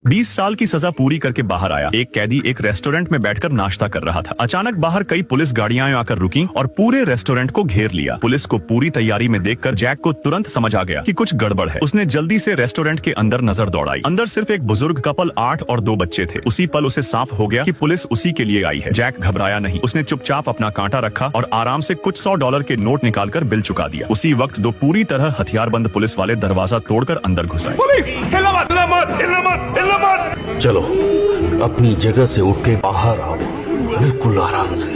20 साल की सजा पूरी करके बाहर आया एक कैदी एक रेस्टोरेंट में बैठकर नाश्ता कर रहा था। अचानक बाहर कई पुलिस गाड़ियां आकर रुकी और पूरे रेस्टोरेंट को घेर लिया। पुलिस को पूरी तैयारी में देखकर जैक को तुरंत समझ आ गया कि कुछ गड़बड़ है। उसने जल्दी से रेस्टोरेंट के अंदर नजर दौड़ाई। अंदर सिर्फ एक बुजुर्ग कपल 8 और 2 बच्चे थे। उसी पल उसे साफ हो गया कि पुलिस उसी के लिए आई है। जैक घबराया नहीं। उसने चुपचाप अपना कांटा रखा और आराम से कुछ $100 के नोट निकालकर बिल चुका दिया। उसी वक्त 2 पूरी तरह हथियारबंद पुलिस वाले दरवाजा तोड़कर अंदर घुस आए। चलो अपनी जगह से उठ के बाहर आओ, बिल्कुल आराम से।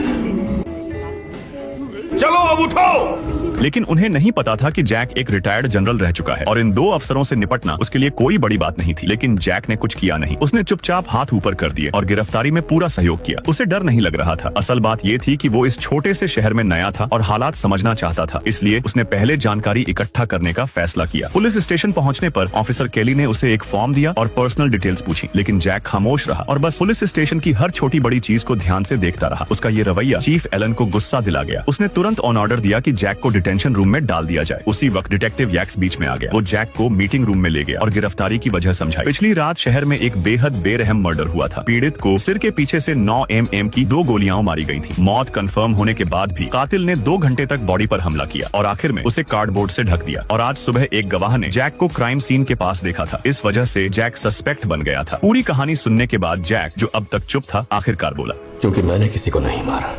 चलो अब उठो। लेकिन उन्हें नहीं पता था कि जैक एक रिटायर्ड जनरल रह चुका है और इन 2 अफसरों से निपटना उसके लिए कोई बड़ी बात नहीं थी। लेकिन जैक ने कुछ किया नहीं। उसने चुपचाप हाथ ऊपर कर दिए और गिरफ्तारी में पूरा सहयोग किया। उसे डर नहीं लग रहा था। असल बात ये थी कि वो इस छोटे से शहर में नया था और हालात समझना चाहता था। इसलिए उसने पहले जानकारी इकट्ठा करने का फैसला किया। पुलिस स्टेशन पहुंचने पर ऑफिसर केली ने उसे एक फॉर्म दिया और पर्सनल डिटेल्स पूछी। लेकिन जैक खामोश रहा और बस पुलिस स्टेशन की हर छोटी बड़ी चीज को ध्यान से देखता रहा। उसका ये रवैया चीफ एलन को गुस्सा दिला गया। उसने तुरंत ऑन ऑर्डर दिया कि जैक को डिटेंशन रूम में डाल दिया जाए। उसी वक्त डिटेक्टिव यैक्स बीच में आ गया। वो जैक को मीटिंग रूम में ले गया और गिरफ्तारी की वजह समझाई। पिछली रात शहर में एक बेहद बेरहम मर्डर हुआ था। पीड़ित को सिर के पीछे से 9 mm की 2 गोलियां मारी गई थी। मौत कंफर्म होने के बाद भी कातिल ने 2 घंटे तक बॉडी पर हमला किया और आखिर में उसे कार्डबोर्ड से ढक दिया। और आज सुबह एक गवाह ने जैक को क्राइम सीन के पास देखा था। इस वजह से जैक सस्पेक्ट बन गया था। पूरी कहानी सुनने के बाद जैक, जो अब तक चुप था, आखिरकार बोला, क्योंकि मैंने किसी को नहीं मारा,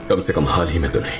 कम से कम हाल ही में तो नहीं,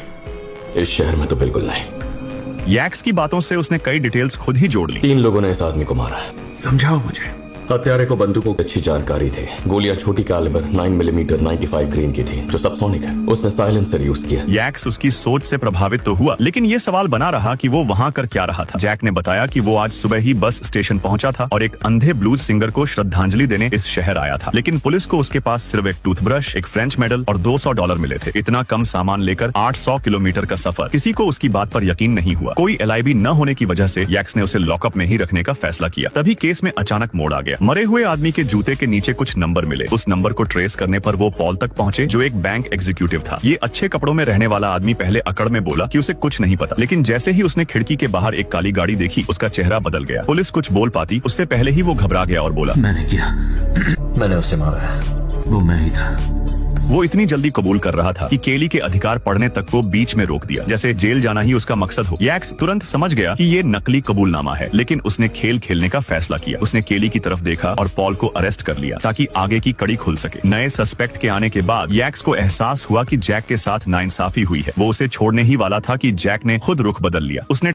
इस शहर में तो बिल्कुल नहीं। यैक्स की बातों से उसने कई डिटेल्स खुद ही जोड़ ली। 3 लोगों ने इस आदमी को मारा है। समझाओ मुझे। हत्यारे को बंदूकों की अच्छी जानकारी थी। गोलियां छोटी कैलिबर 9mm 95 ग्रेन की थी, जो सबसोनिक है। उसने साइलेंसर यूज किया। यैक्स उसकी सोच से प्रभावित तो हुआ, लेकिन ये सवाल बना रहा कि वो वहाँ कर क्या रहा था। जैक ने बताया कि वो आज सुबह ही बस स्टेशन पहुंचा था और एक अंधे ब्लूज सिंगर को श्रद्धांजलि देने इस शहर आया था। लेकिन पुलिस को उसके पास सिर्फ एक टूथब्रश, एक फ्रेंच मेडल और $200 मिले थे। इतना कम सामान लेकर 800 किलोमीटर का सफर। किसी को उसकी बात पर यकीन नहीं हुआ। कोई LIB न होने की वजह से यैक्स ने उसे लॉकअप में ही रखने का फैसला किया। तभी केस में अचानक मोड़ आ गया। मरे हुए आदमी के जूते के नीचे कुछ नंबर मिले। उस नंबर को ट्रेस करने पर वो पॉल तक पहुंचे, जो एक बैंक एग्जीक्यूटिव था। ये अच्छे कपड़ों में रहने वाला आदमी पहले अकड़ में बोला कि उसे कुछ नहीं पता, लेकिन जैसे ही उसने खिड़की के बाहर एक काली गाड़ी देखी, उसका चेहरा बदल गया। पुलिस कुछ बोल पाती उससे पहले ही वो घबरा गया और बोला, मैंने किया, मैंने उसे मारा है, वो मैं ही था। वो इतनी जल्दी कबूल कर रहा था कि केली के अधिकार पढ़ने तक को बीच में रोक दिया, जैसे जेल जाना ही उसका मकसद हो। यैक्स तुरंत समझ गया कि ये नकली कबूलनामा है, लेकिन उसने खेल खेलने का फैसला किया। उसने केली की तरफ देखा और पॉल को अरेस्ट कर लिया ताकि आगे की कड़ी खुल सके। नए सस्पेक्ट के आने के बाद यैक्स को एहसास हुआ कि जैक के साथ नाइंसाफी हुई है। वो उसे छोड़ने ही वाला था कि जैक ने खुद रुख बदल लिया। उसने